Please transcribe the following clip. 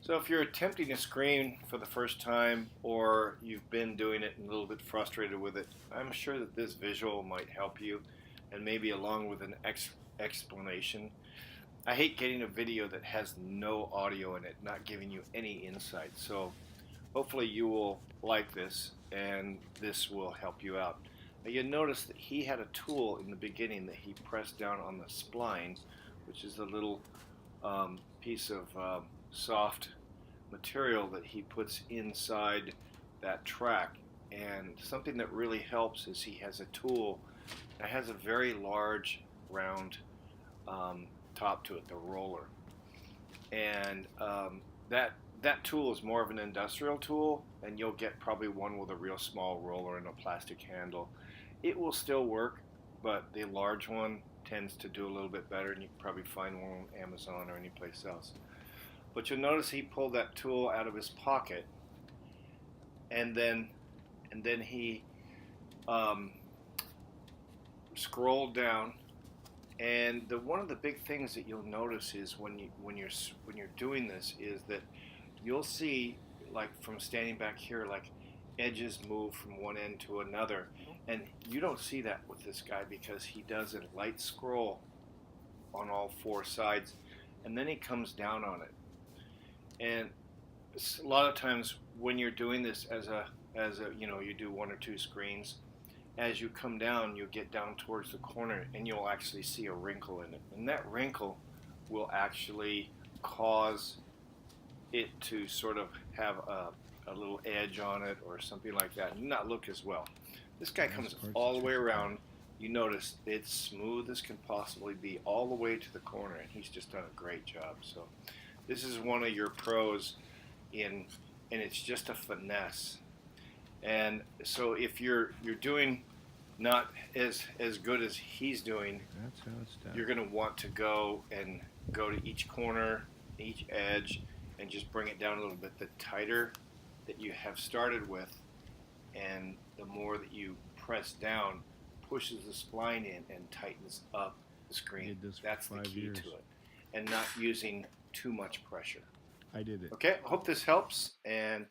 So if you're attempting a screen for the first time or you've been doing it and a little bit frustrated with it, I'm sure that this visual might help you, and maybe along with an explanation. I hate getting a video that has no audio in it, not giving you any insight. So hopefully you will like this and this will help you out. Now you'll notice that he had a tool in the beginning that he pressed down on the spline, which is a little piece of soft material that he puts inside that track. And something that really helps is he has a tool that has a very large round um, top to it, the roller. And that tool is more of an industrial tool, and you'll get probably one with a real small roller and a plastic handle. It will still work, but the large one tends to do a little bit better, and you can probably find one on Amazon or anyplace else. But you'll notice he pulled that tool out of his pocket, and then he um, scrolled down. And one of the big things that you'll notice is when you're doing this is that you'll see, like from standing back here, like edges move from one end to another, and you don't see that with this guy because he does a light scroll on all four sides, and then he comes down on it. And a lot of times when you're doing this as a you do one or two screens, as you come down, you'll get down towards the corner and you'll actually see a wrinkle in it. And that wrinkle will actually cause it to sort of have a little edge on it or something like that and not look as well. This guy comes all the way around. You notice it's smooth as can possibly be all the way to the corner, and he's just done a great job. So this is one of your pros and it's just a finesse. And so if you're doing not as good as he's doing, That's how it's done. you're going to want to go to each corner, each edge, and just bring it down a little bit. The tighter that you have started with, and the more that you press down, pushes the spline in and tightens up the screen. That's the key to it, and not using too much pressure. I did it. Okay, I hope this helps, and